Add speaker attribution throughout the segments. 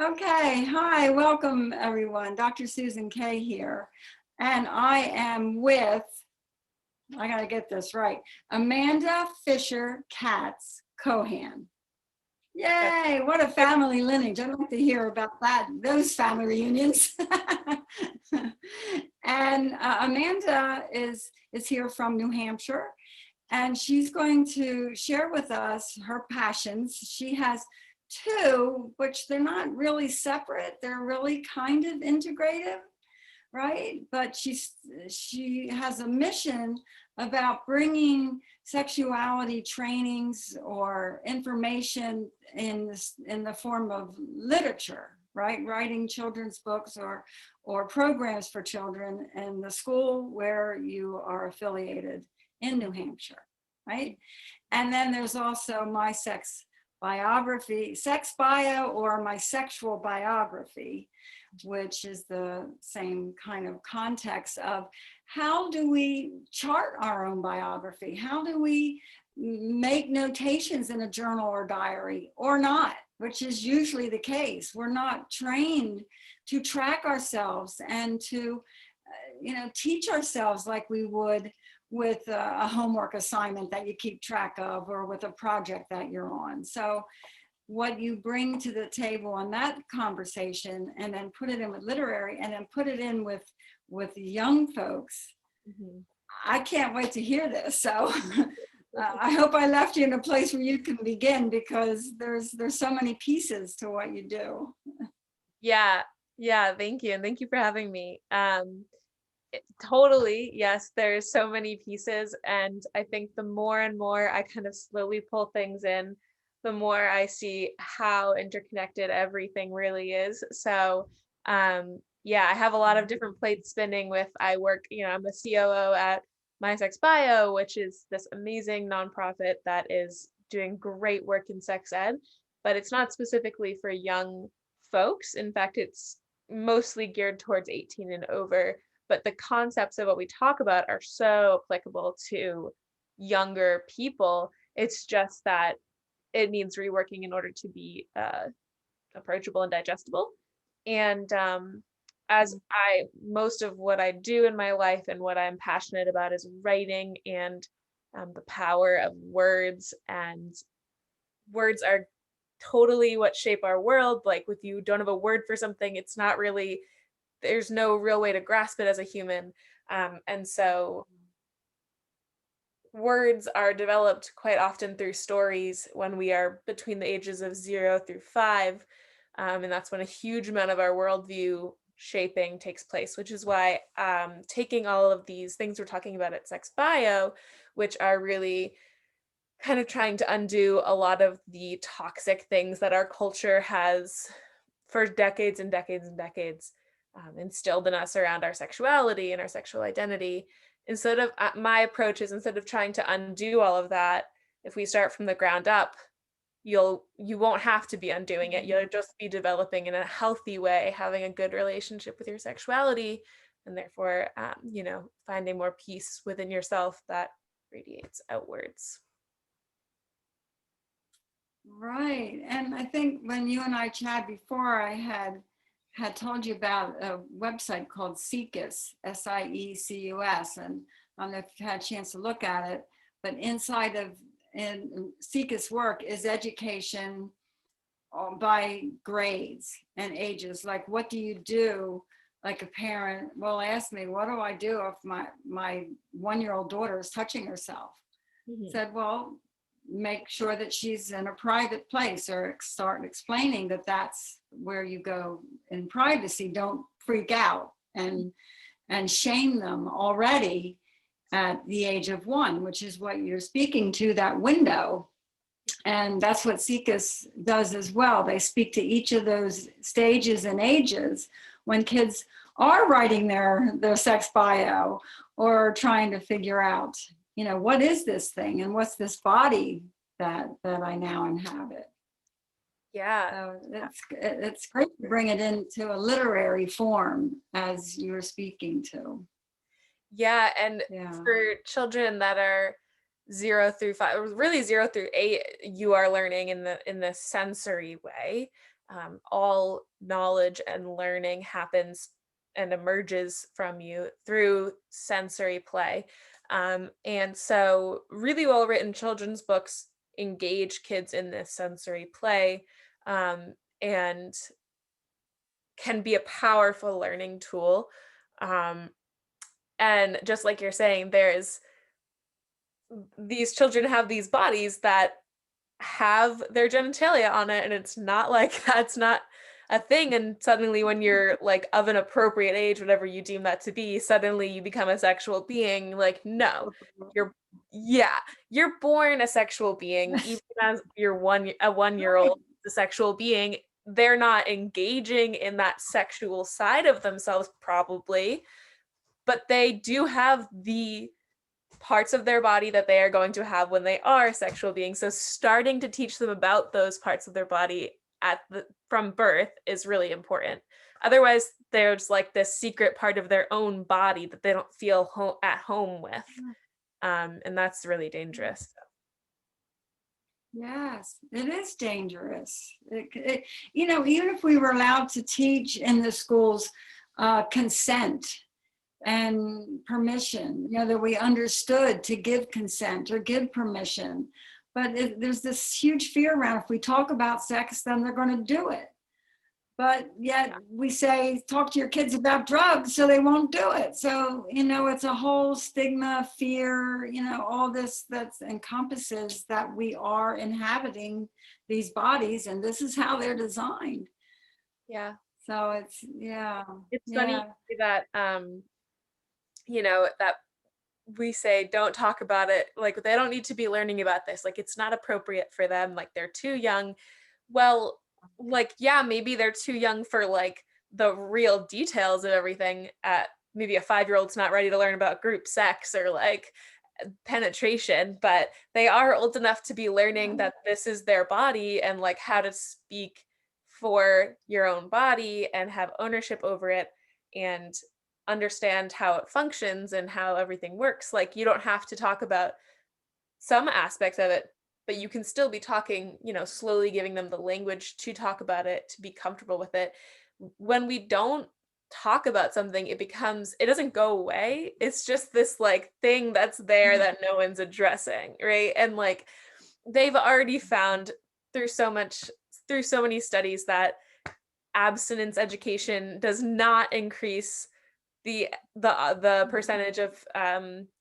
Speaker 1: Okay, hi, welcome everyone. Dr. Susan Kaye here. And I am with, I gotta get this right, Amanda Fisher-Katz-Keohane. Yay, what a family lineage. I'd like to hear about those family reunions. And Amanda is here from New Hampshire, and she's going to share with us her passions. She has two, which they're not really separate. They're really kind of integrative, right? But she has a mission about bringing sexuality trainings or information in the form of literature, right? Writing children's books or programs for children in the school where you are affiliated in New Hampshire, right? And then there's also my sex biography, sex bio, or my sexual biography, which is the same kind of context of how do we chart our own biography? How do we make notations in a journal or diary or not, which is usually the case. We're not trained to track ourselves and to, teach ourselves like we would with a homework assignment that you keep track of or with a project that you're on. So what you bring to the table on that conversation and then put it in with literary and then put it in with young folks. Mm-hmm. I can't wait to hear this. So I hope I left you in a place where you can begin, because there's so many pieces to what you do.
Speaker 2: Yeah, thank you. And thank you for having me. Totally, yes, there's so many pieces. And I think the more and more I kind of slowly pull things in, the more I see how interconnected everything really is. So I have a lot of different plates spinning with, I work, I'm a COO at My Sex Bio, which is this amazing nonprofit that is doing great work in sex ed, but it's not specifically for young folks. In fact, it's mostly geared towards 18 and over, but the concepts of what we talk about are so applicable to younger people. It's just that it needs reworking in order to be approachable and digestible. And most of what I do in my life and what I'm passionate about is writing and the power of words. And words are totally what shape our world. Like, if you don't have a word for something, it's not really, there's no real way to grasp it as a human. And so words are developed quite often through stories when we are between the ages of 0 through 5. And that's when a huge amount of our worldview shaping takes place, which is why taking all of these things we're talking about at Sex Bio, which are really kind of trying to undo a lot of the toxic things that our culture has for decades and decades and decades instilled in us around our sexuality and our sexual identity. Instead of my approach is, instead of trying to undo all of that, if we start from the ground up, you won't have to be undoing it. You'll just be developing in a healthy way, having a good relationship with your sexuality, and therefore, finding more peace within yourself that radiates outwards.
Speaker 1: Right. And I think when you and I chatted before, I had told you about a website called Siecus, Siecus. And I don't know if you had a chance to look at it, but inside of Siecus work is education by grades and ages. Like, what do you do? Like, a parent will ask me, what do I do if my 1-year-old daughter is touching herself? Mm-hmm. Said, well, make sure that she's in a private place, or start explaining that that's where you go in privacy. Don't freak out and shame them already at the age of 1, which is what you're speaking to, that window. And that's what Siecus does as well. They speak to each of those stages and ages when kids are writing their sex bio or trying to figure out, what is this thing and what's this body that I now inhabit.
Speaker 2: Yeah.
Speaker 1: So it's great to bring it into a literary form, as you were speaking to.
Speaker 2: Yeah, and for children that are 0 through 5, really 0 through 8, you are learning in the sensory way. All knowledge and learning happens and emerges from you through sensory play. And so, really well written children's books engage kids in this sensory play, and can be a powerful learning tool. Um, and just like you're saying, there's these children have these bodies that have their genitalia on it, and it's not like that's not a thing, and suddenly when you're like of an appropriate age, whatever you deem that to be, suddenly you become a sexual being. Like, no, you're yeah, you're born a sexual being. Even as you're a 1 year
Speaker 1: Right.
Speaker 2: old, the sexual being, they're not engaging in that sexual side of themselves probably, but they do have the parts of their body that they are going to have when they are sexual beings. So starting to teach them about those parts of their body from birth is really important. Otherwise, they're just like this secret part of their own body that they don't feel at home with, and that's really dangerous.
Speaker 1: Yes, it is dangerous. Even if we were allowed to teach in the schools consent and permission, that we understood to give consent or give permission. But there's this huge fear around, if we talk about sex, then they're going to do it. But yet we say, talk to your kids about drugs, so they won't do it. So, it's a whole stigma, fear, all this that encompasses that we are inhabiting these bodies, and this is how they're designed.
Speaker 2: Yeah.
Speaker 1: So it's
Speaker 2: Funny that that we say don't talk about it, like they don't need to be learning about this, like it's not appropriate for them, like they're too young. Well, like, yeah, maybe they're too young for like the real details of everything. At maybe a 5-year-old's not ready to learn about group sex or like penetration, but they are old enough to be learning that this is their body and like how to speak for your own body and have ownership over it and understand how it functions and how everything works. Like, you don't have to talk about some aspects of it, but you can still be talking, slowly giving them the language to talk about it, to be comfortable with it. When we don't talk about something, it doesn't go away. It's just this like thing that's there that no one's addressing, right? And like they've already found through through so many studies that abstinence education does not increase the percentage of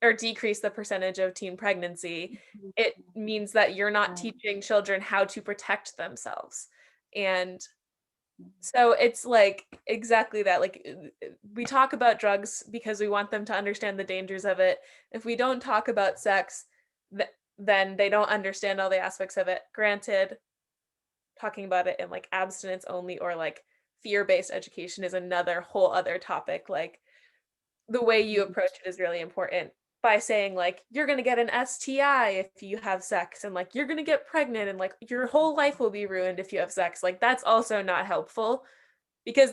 Speaker 2: or decrease the percentage of teen pregnancy. It means that you're not teaching children how to protect themselves. And so it's like exactly that. Like we talk about drugs because we want them to understand the dangers of it. If we don't talk about sex, then they don't understand all the aspects of it. Granted, talking about it in like abstinence only or like fear-based education is another whole other topic. Like the way you approach it is really important, by saying like you're going to get an STI if you have sex, and like you're going to get pregnant, and like your whole life will be ruined if you have sex. Like that's also not helpful, because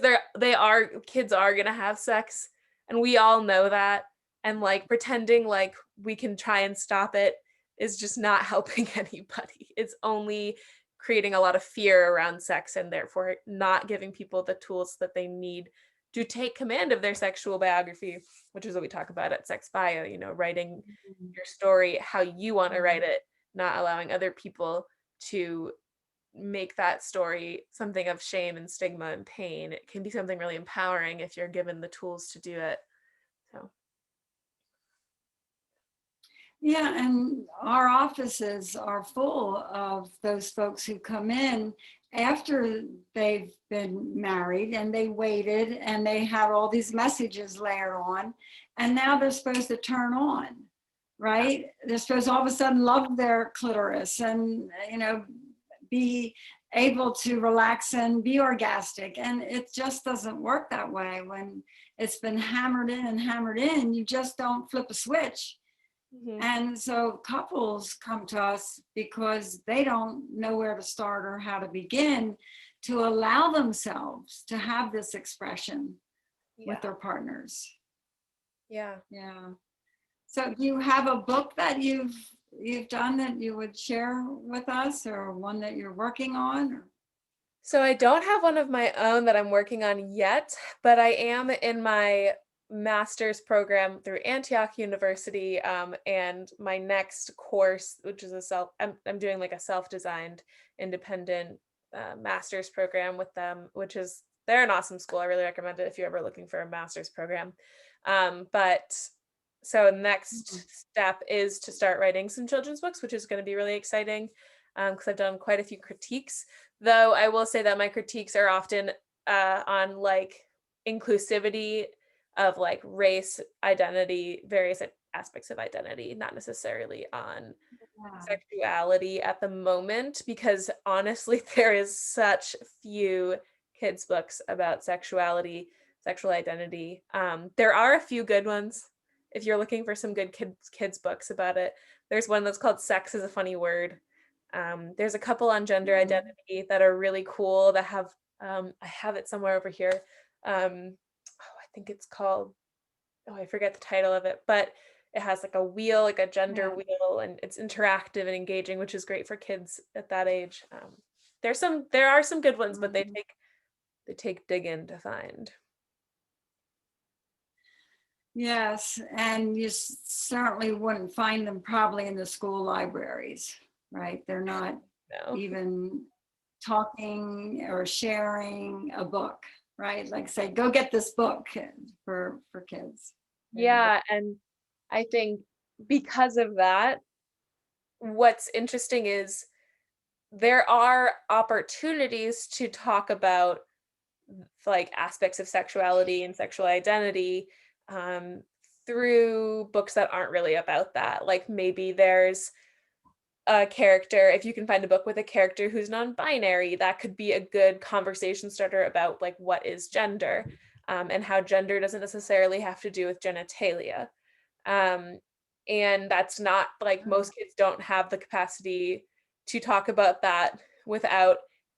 Speaker 2: kids are going to have sex, and we all know that, and like pretending like we can try and stop it is just not helping anybody. It's only creating a lot of fear around sex, and therefore not giving people the tools that they need to take command of their sexual biography, which is what we talk about at Sex Bio, writing your story how you want to write it, not allowing other people to make that story something of shame and stigma and pain. It can be something really empowering if you're given the tools to do it. So.
Speaker 1: Yeah, and our offices are full of those folks who come in after they've been married and they waited and they had all these messages layered on, and now they're supposed to turn on, right? They're supposed to all of a sudden love their clitoris and, be able to relax and be orgastic. And it just doesn't work that way. When it's been hammered in and hammered in, you just don't flip a switch.
Speaker 2: Mm-hmm.
Speaker 1: And so couples come to us because they don't know where to start or how to begin to allow themselves to have this expression with their partners.
Speaker 2: Yeah.
Speaker 1: So do you have a book that you've done that you would share with us, or one that you're working on?
Speaker 2: So I don't have one of my own that I'm working on yet, but I am in my master's program through Antioch University, and my next course, which is I'm doing like a self-designed independent master's program with them, which is they're an awesome school. I really recommend it if you're ever looking for a master's program. But so next step is to start writing some children's books, which is going to be really exciting because I've done quite a few critiques. Though I will say that my critiques are often on like inclusivity of like race, identity, various aspects of identity, not necessarily on
Speaker 1: Yeah.
Speaker 2: sexuality at the moment, because honestly, there is such few kids' books about sexuality, sexual identity. There are a few good ones. If you're looking for some good kids books about it, there's one that's called Sex is a Funny Word. There's a couple on gender identity that are really cool that have I have it somewhere over here. I think it's called, oh, I forget the title of it, but it has like a wheel, like a gender
Speaker 1: Yeah.
Speaker 2: wheel, and it's interactive and engaging, which is great for kids at that age. There are some good ones, but they take digging to find.
Speaker 1: Yes, and you certainly wouldn't find them probably in the school libraries, right? They're not
Speaker 2: No.
Speaker 1: even talking or sharing a book, right? Like say, go get this book for kids. Yeah.
Speaker 2: Yeah, and I think because of that, what's interesting is there are opportunities to talk about like aspects of sexuality and sexual identity um, through books that aren't really about that. Like maybe there's a character, if you can find a book with a character who's non-binary, that could be a good conversation starter about like what is gender, and how gender doesn't necessarily have to do with genitalia. Um, and that's not like most kids don't have the capacity to talk about that without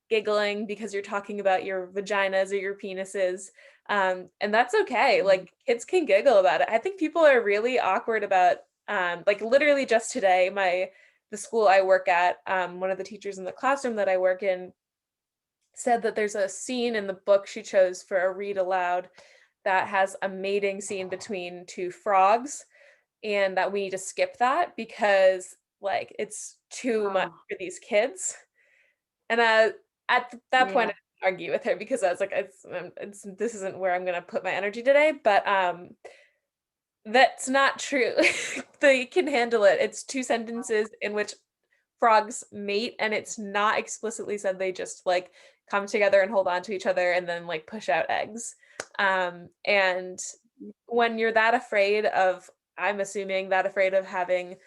Speaker 2: giggling because you're talking about your vaginas or your penises. And that's okay. Like kids can giggle about it. I think people are really awkward about like literally just today, the school I work at, one of the teachers in the classroom that I work in said that there's a scene in the book she chose for a read aloud that has a mating scene between two frogs, and that we need to skip that because like it's too much
Speaker 1: Oh,
Speaker 2: for these kids. And at that point,
Speaker 1: yeah.
Speaker 2: I didn't argue with her because I was like, it's this isn't where I'm gonna put my energy today. But that's not true. They can handle it. It's two sentences in which frogs mate, and it's not explicitly said they just like come together and hold on to each other and then like push out eggs. And when you're that afraid of, I'm assuming that afraid of having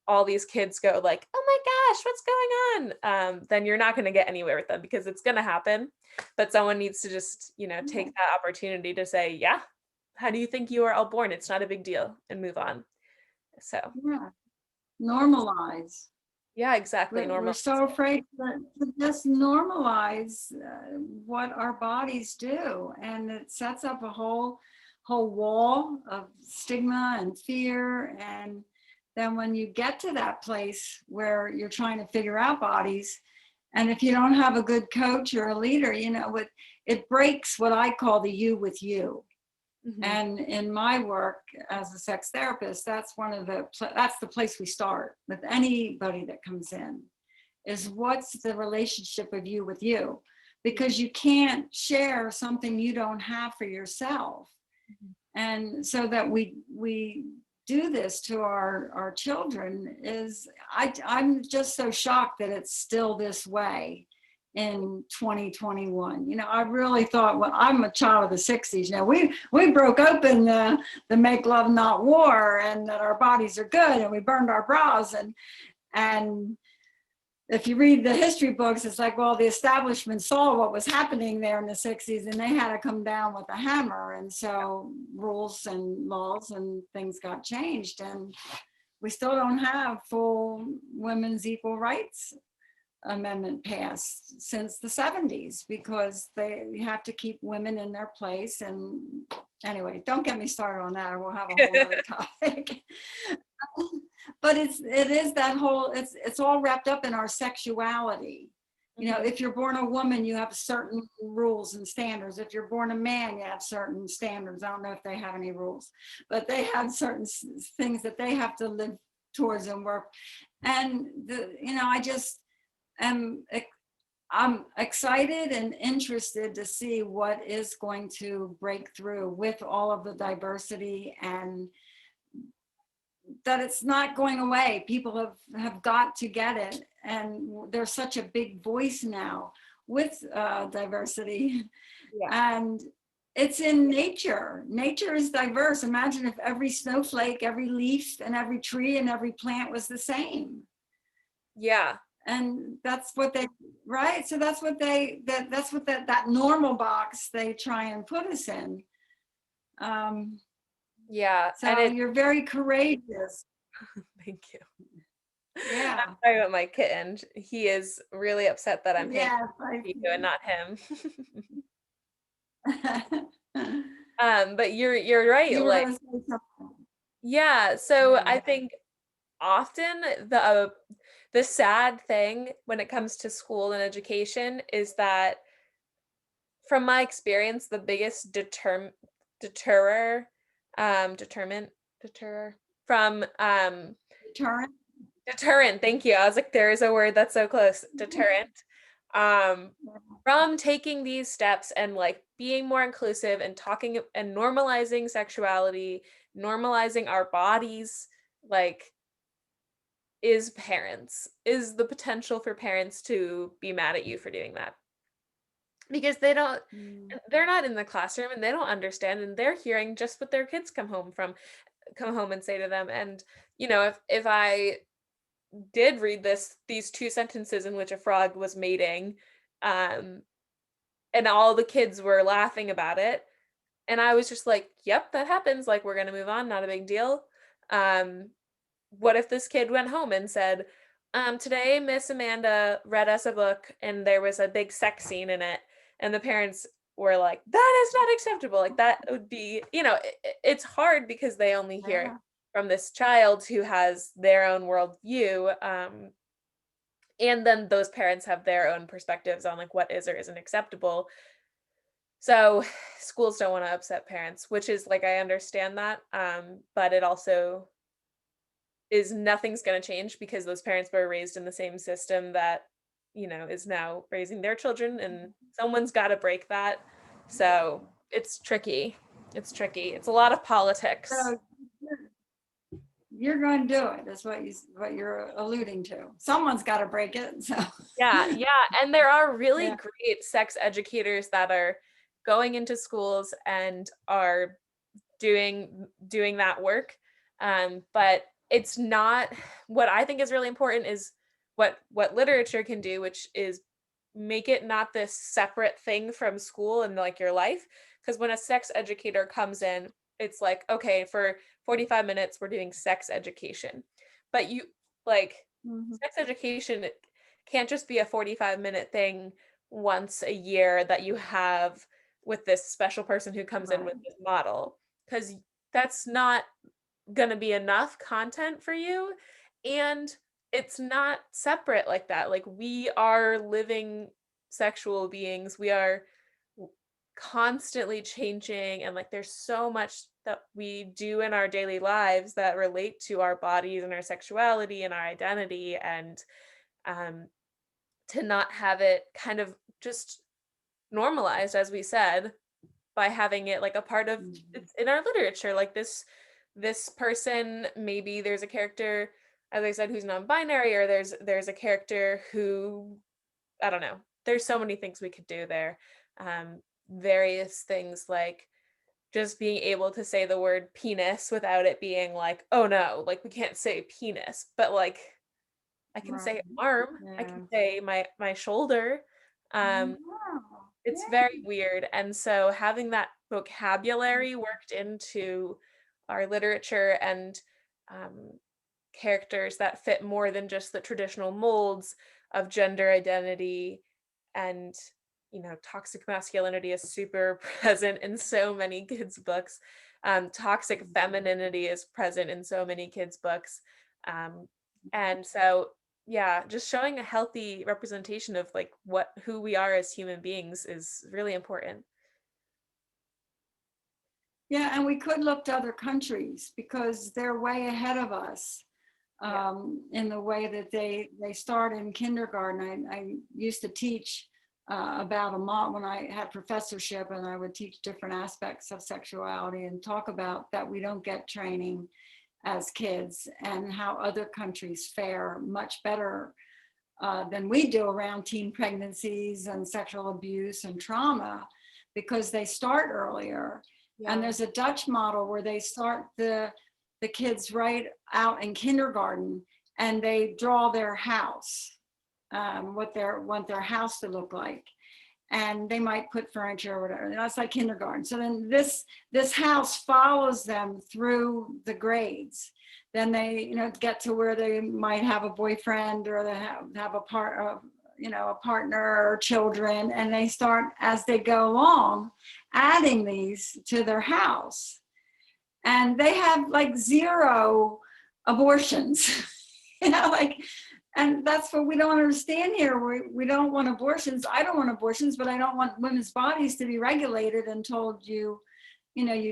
Speaker 2: all these kids go like, oh my gosh, what's going on? Then you're not going to get anywhere with them because it's going to happen. But someone needs to just, take that opportunity to say, yeah, how do you think you were all born? It's not a big deal, and move on. So,
Speaker 1: Yeah. Normalize.
Speaker 2: yeah, exactly.
Speaker 1: We're
Speaker 2: Normal.
Speaker 1: so afraid to just normalize what our bodies do, and it sets up a whole wall of stigma and fear. And then when you get to that place where you're trying to figure out bodies, and if you don't have a good coach or a leader, it breaks what I call the you with you.
Speaker 2: Mhm.
Speaker 1: And in my work as a sex therapist, that's the place we start with anybody that comes in, is what's the relationship of you with you? Because you can't share something you don't have for yourself.
Speaker 2: Mhm.
Speaker 1: And so that we do this to our children I'm just so shocked that it's still this way in 2021. I really thought, well, I'm a child of the 60s. We broke open the make love not war, and that our bodies are good, and we burned our bras, and if you read the history books, it's like, well, the establishment saw what was happening there in the 60s, and they had to come down with a hammer. And so rules and laws and things got changed. And we still don't have full women's equal rights amendment passed since the 70s, because they have to keep women in their place. And anyway, don't get me started on that, or we'll have a whole other topic. But it is that whole, it's all wrapped up in our sexuality. if you're born a woman, you have certain rules and standards. If you're born a man, you have certain standards. I don't know if they have any rules, but they have certain things that they have to live towards and work. And I just am I'm excited and interested to see what is going to break through with all of the diversity, and that it's not going away. People have got to get it. And there's such a big voice now with diversity.
Speaker 2: Yeah.
Speaker 1: And it's in nature. Nature is diverse. Imagine if every snowflake, every leaf, and every tree and every plant was the same.
Speaker 2: Yeah.
Speaker 1: And that's what they, right? So that's what that's what that normal box they try and put us in.
Speaker 2: Yeah.
Speaker 1: So
Speaker 2: And
Speaker 1: you're very courageous.
Speaker 2: thank you.
Speaker 1: Yeah.
Speaker 2: I'm sorry about my kitten. He is really upset that I'm paying
Speaker 1: Yes,
Speaker 2: you and not him.
Speaker 1: I
Speaker 2: But you're right.
Speaker 1: you were
Speaker 2: Like,
Speaker 1: going to say something.
Speaker 2: yeah. So
Speaker 1: Yeah.
Speaker 2: I think often the sad thing when it comes to school and education is that, from my experience, the biggest deterrent from
Speaker 1: Deterrent.
Speaker 2: deterrent, thank you. I was like, there is a word that's so close. Deterrent. From taking these steps and like being more inclusive and talking and normalizing sexuality, normalizing our bodies, like, is the potential for parents to be mad at you for doing that. Because they're not in the classroom and they don't understand, and they're hearing just what their kids come home and say to them. And if I did read these two sentences in which a frog was mating, and all the kids were laughing about it, and I was just like, yep, that happens, like, we're gonna move on, not a big deal. What if this kid went home and said, today Miss Amanda read us a book and there was a big sex scene in it, and the parents were like, that is not acceptable, like, that would be, it's hard because they only hear it
Speaker 1: Yeah.
Speaker 2: from this child who has their own worldview, and then those parents have their own perspectives on like what is or isn't acceptable. So schools don't want to upset parents, which is like, I understand that, but it also is, nothing's going to change because those parents were raised in the same system that is now raising their children, and someone's got to break that. So it's tricky. It's a lot of politics.
Speaker 1: So you're going to do it. That's what you're alluding to. Someone's got to break it. So
Speaker 2: Yeah, and there are really
Speaker 1: Yeah.
Speaker 2: great sex educators that are going into schools and are doing that work. But it's not, what I think is really important is what literature can do, which is make it not this separate thing from school and like your life. Because when a sex educator comes in, it's like, okay, for 45 minutes we're doing sex education, but you, like, sex education can't just be a 45-minute thing once a year that you have with this special person who comes in with this model, because that's not going to be enough content for you, and it's not separate like that. Like, we are living sexual beings. We are constantly changing, and like, there's so much that we do in our daily lives that relate to our bodies and our sexuality and our identity, and to not have it kind of just normalized, as we said, by having it like a part of, it's in our literature, like this person, maybe there's a character, as I said, who's non-binary, or there's a character who, I don't know, there's so many things we could do there. Various things, like just being able to say the word penis without it being like, oh no, like, we can't say penis, but like, I can say arm, I can say my shoulder. It's very weird. And so having that vocabulary worked into our literature, and characters that fit more than just the traditional molds of gender identity, and toxic masculinity is super present in so many kids' books. Toxic femininity is present in so many kids' books. And so Yeah, just showing a healthy representation of like who we are as human beings is really important.
Speaker 1: Yeah, and we could look to other countries because they're way ahead of us
Speaker 2: Yeah.
Speaker 1: in the way that they start in kindergarten. I used to teach about a month when I had professorship, and I would teach different aspects of sexuality and talk about that we don't get training as kids and how other countries fare much better than we do around teen pregnancies and sexual abuse and trauma because they start earlier. And
Speaker 2: Yeah.
Speaker 1: there's a Dutch model where they start the kids right out in kindergarten and they draw their house, what they want their house to look like. And they might put furniture or whatever. And that's like kindergarten. So then this house follows them through the grades. Then they, get to where they might have a boyfriend or they have a partner or children, and they start as they go along adding these to their house. And they have like 0 abortions, like, and that's what we don't understand here. We don't want abortions. I don't want abortions, but I don't want women's bodies to be regulated and told you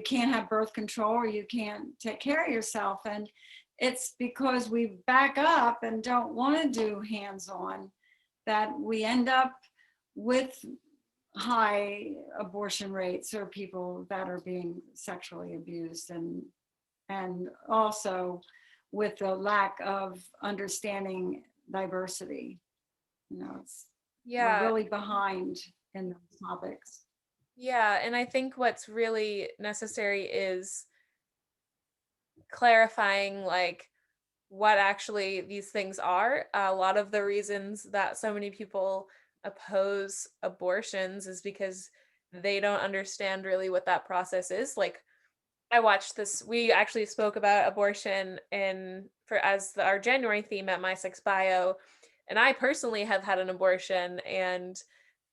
Speaker 1: can't have birth control or you can't take care of yourself. And it's because we back up and don't want to do hands-on that we end up with high abortion rates or people that are being sexually abused, and also with the lack of understanding diversity. We're
Speaker 2: Yeah.
Speaker 1: really behind in those topics.
Speaker 2: Yeah, and I think what's really necessary is clarifying like what actually these things are. A lot of the reasons that so many people oppose abortions is because they don't understand really what that process is. Like I watched this, we actually spoke about abortion our January theme at My Sex Bio, and I personally have had an abortion, and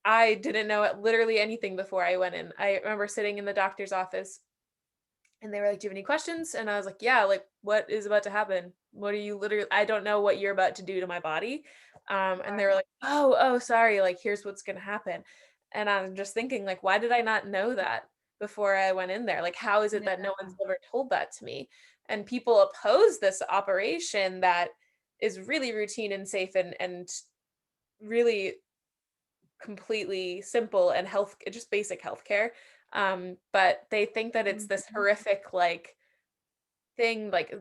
Speaker 2: I didn't know literally anything before I went in. I remember sitting in the doctor's office and they were like, "Do you have any questions?" And I was like, "Yeah, like what is about to happen? What are you literally I don't know what you're about to do to my body." And they were like, "Oh, sorry, like here's what's going to happen." And I'm just thinking like, why did I not know that before I went in there? Like how is it
Speaker 1: Yeah.
Speaker 2: that no one's ever told that to me? And people oppose this operation that is really routine and safe and really completely simple and just basic healthcare. But they think that it's this horrific like thing. Like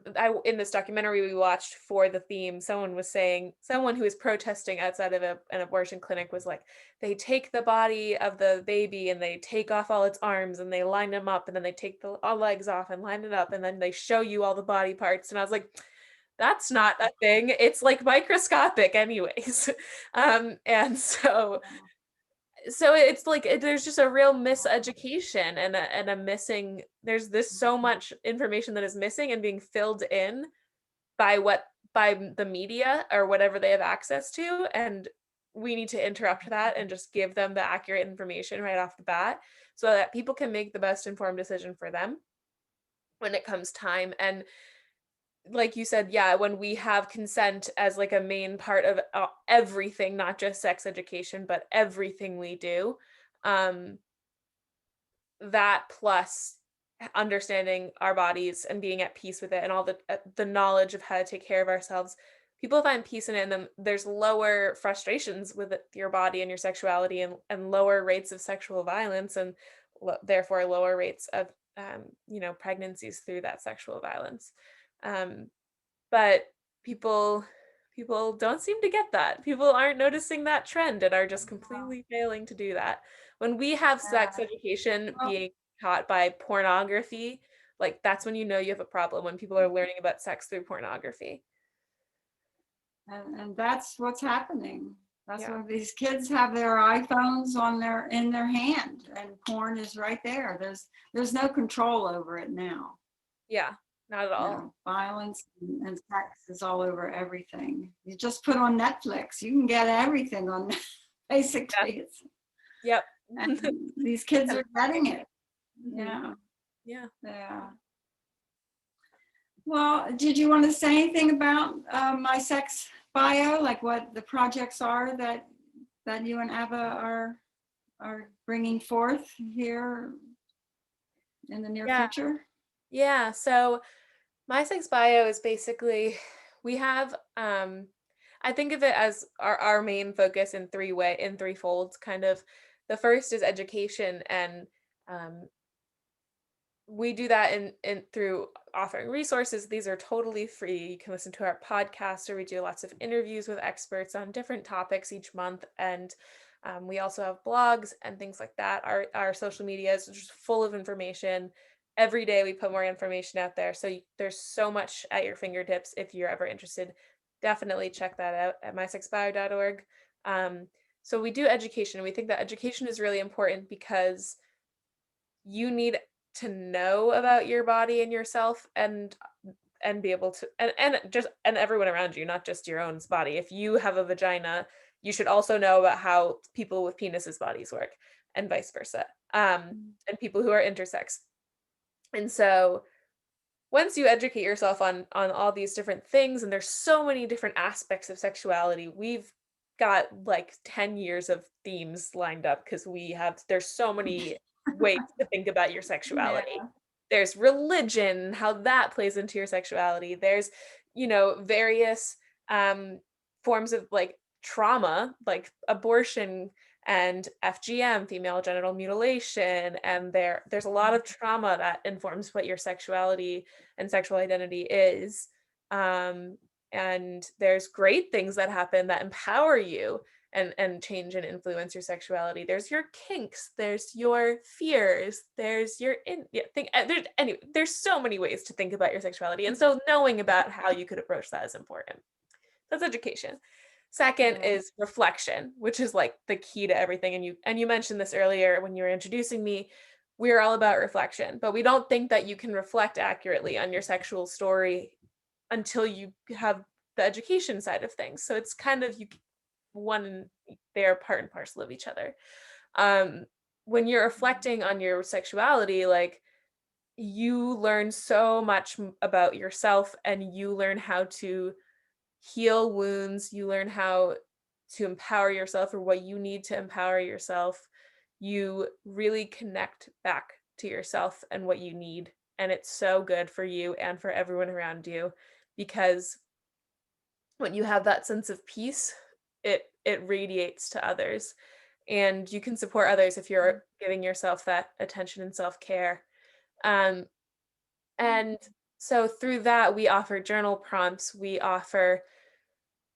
Speaker 2: in this documentary we watched for the theme, someone who was protesting outside of an abortion clinic was like, they take the body of the baby and they take off all its arms and they line them up, and then they take the all legs off and line it up, and then they show you all the body parts. And I was like, that's not a thing, it's like microscopic anyways. And so it's like there's just a real miseducation and a missing, there's this so much information that is missing and being filled in by the media or whatever they have access to, and we need to interrupt that and just give them the accurate information right off the bat so that people can make the best informed decision for them when it comes time. And like you said, yeah, when we have consent as like a main part of everything, not just sex education, but everything we do, um, that plus understanding our bodies and being at peace with it and all the knowledge of how to take care of ourselves, people find peace in it, and then there's lower frustrations with your body and your sexuality, and lower rates of sexual violence, and therefore lower rates of pregnancies through that sexual violence. um, but people people don't seem to get that. People aren't noticing that trend and are just completely failing to do that. When we have sex education
Speaker 1: Well,
Speaker 2: being taught by pornography, like that's when you know you have a problem, when people are learning about sex through pornography.
Speaker 1: and that's what's happening. That's
Speaker 2: Yeah.
Speaker 1: what these kids have, their iPhones in their hand, and porn is right there. There's no control over it now.
Speaker 2: Yeah, not at all.
Speaker 1: Violence and sex is all over everything. You just put on Netflix, you can get everything on
Speaker 2: Yeah.
Speaker 1: basically.
Speaker 2: Yep.
Speaker 1: And these kids
Speaker 2: And-
Speaker 1: are getting it.
Speaker 2: Mhm.
Speaker 1: Yeah,
Speaker 2: Yeah.
Speaker 1: yeah. Well, did you want to say anything about My Sex bio, like what the projects are that you and Ava are bringing forth here in the near
Speaker 2: Yeah.
Speaker 1: future?
Speaker 2: Yeah. So my sex bio is basically, we have I think of it as our main focus in three folds kind of. The first is education, and um, we do that in through offering resources. These are totally free. You can listen to our podcast, or we do lots of interviews with experts on different topics each month. And we also have blogs and things like that. Our social media is just full of information. Every day we put more information out there. So there's so much at your fingertips. If you're ever interested, definitely check that out at mysexbio.org. So we do education. We think that education is really important because you need to know about your body and yourself, and be able to, and everyone around you, not just your own body. If you have a vagina, you should also know about how people with penises bodies work, and vice versa, and people who are intersex. And so once you educate yourself on all these different things, and there's so many different aspects of sexuality, we've got like 10 years of themes lined up because there's so many ways to think about your sexuality.
Speaker 1: Yeah.
Speaker 2: There's religion, how that plays into your sexuality. There's, various forms of like trauma, like abortion and FGM, female genital mutilation, and there's a lot of trauma that informs what your sexuality and sexual identity is. And there's great things that happen that empower you and change and influence your sexuality. There's your kinks, there's your fears, there's your thing. There's so many ways to think about your sexuality, and so knowing about how you could approach that is important. That's education. Second
Speaker 1: Yeah.
Speaker 2: is reflection, which is like the key to everything. And you mentioned this earlier when you were introducing me. We're all about reflection, but we don't think that you can reflect accurately on your sexual story until you have the education side of things. So it's kind of they're part and parcel of each other. Um, when you're reflecting on your sexuality, like, you learn so much about yourself, and you learn how to heal wounds. You learn how to empower yourself, or what you need to empower yourself. You really connect back to yourself and what you need. And it's so good for you and for everyone around you, because when you have that sense of peace, it radiates to others, and you can support others if you're giving yourself that attention and self-care. Um, and so through that, we offer journal prompts, we offer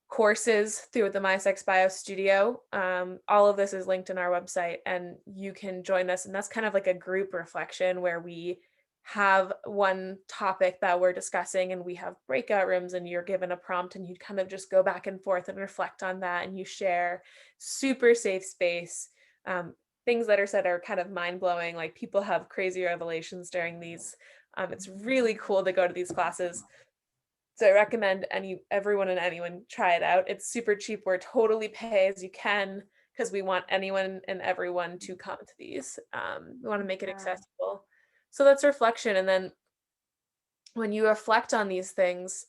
Speaker 2: courses through the My Sex Bio Studio. All of this is linked in our website, and you can join us. And that's kind of like a group reflection where we have one topic that we're discussing, and we have breakout rooms, and you're given a prompt, and you kind of just go back and forth and reflect on that, and you share. Super safe space. Things that are said are kind of mind blowing. Like, people have crazy revelations during these. It's really cool to go to these classes. So I recommend everyone and anyone try it out. It's super cheap. We're totally pay as you can, because we want anyone and everyone to come to these. We want to make it
Speaker 1: Yeah.
Speaker 2: accessible. So that's reflection. And then when you reflect on these things,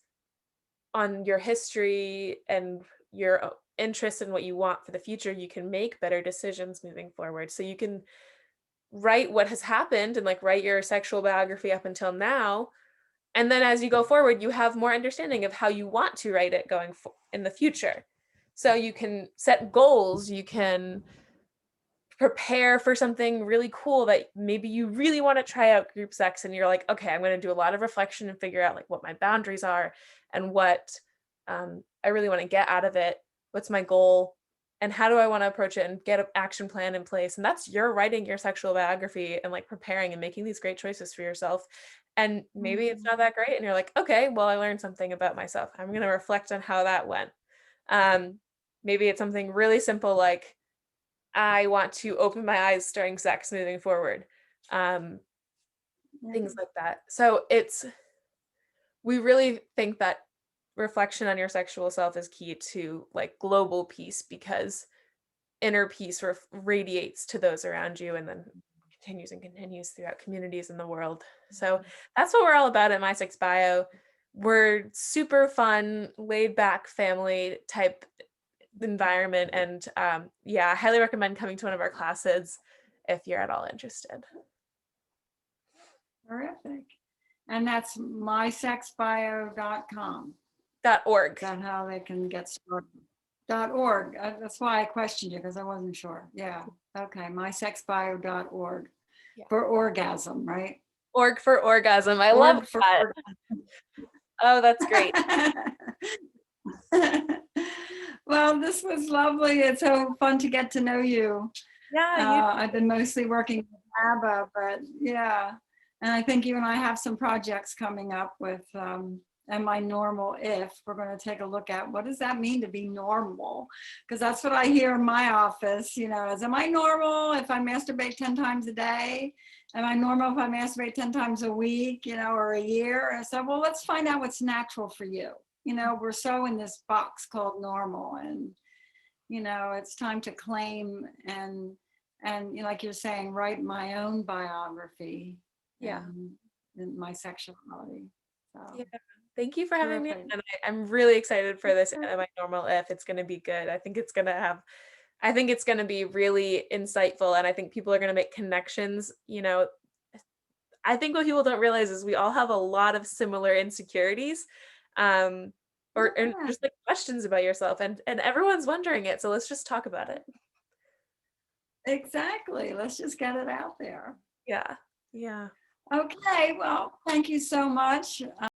Speaker 2: on your history and your interest in what you want for the future, you can make better decisions moving forward. So you can write what has happened, and like write your sexual biography up until now, and then as you go forward, you have more understanding of how you want to write it in the future. So you can set goals, you can prepare for something really cool that maybe you really want to try out group sex, and you're like, okay, I'm going to do a lot of reflection and figure out like what my boundaries are, and what I really want to get out of it. What's my goal? And how do I want to approach it, and get an action plan in place? And that's you're writing your sexual biography, and like preparing and making these great choices for yourself. And maybe it's not that great, and you're like, okay, well, I learned something about myself. I'm going to reflect on how that went. Um, Maybe it's something really simple, like, I want to open my eyes during sex moving forward. Um, Things like that. So we really think that reflection on your sexual self is key to like global peace, because inner peace radiates to those around you, and then continues and continues throughout communities in the world. So that's what we're all about at My Sex Bio. we're super fun, laid back family type environment. And yeah, I highly recommend coming to one of our classes if you're at all interested.
Speaker 1: Terrific. And that's mysexbio.com.
Speaker 2: .org.
Speaker 1: Is that how they can get started? .org. That's why I questioned you, because I wasn't sure. Yeah. Okay. mysexbio.org.
Speaker 2: Yeah.
Speaker 1: For orgasm, right?
Speaker 2: Org for orgasm. I
Speaker 1: Org
Speaker 2: love
Speaker 1: for
Speaker 2: that. Oh, that's great.
Speaker 1: Well, this was lovely. It's so fun to get to know you.
Speaker 2: Yeah,
Speaker 1: I've been mostly working with ABBA, but yeah. And I think you and I have some projects coming up with Am I Normal If? We're going to take a look at what does that mean to be normal? Because that's what I hear in my office, you know, is am I normal if I masturbate 10 times a day? Am I normal if I masturbate 10 times a week, you know, or a year? And I said, well, let's find out what's natural for you. You know, we're so in this box called normal, and, you know, it's time to claim and you know, like you're saying, write my own biography.
Speaker 2: Yeah.
Speaker 1: In my sexuality. So.
Speaker 2: Yeah. Thank you for having me.
Speaker 1: Terrific.
Speaker 2: And I'm really excited for this Am I Normal If. It's going to be good. I think it's going to be really insightful, and I think people are going to make connections. You know, I think what people don't realize is we all have a lot of similar insecurities, or
Speaker 1: Yeah.
Speaker 2: just like questions about yourself, and everyone's wondering it. So let's just talk about it.
Speaker 1: Exactly. Let's just get it out there.
Speaker 2: Yeah. Yeah.
Speaker 1: Okay. Well, thank you so much.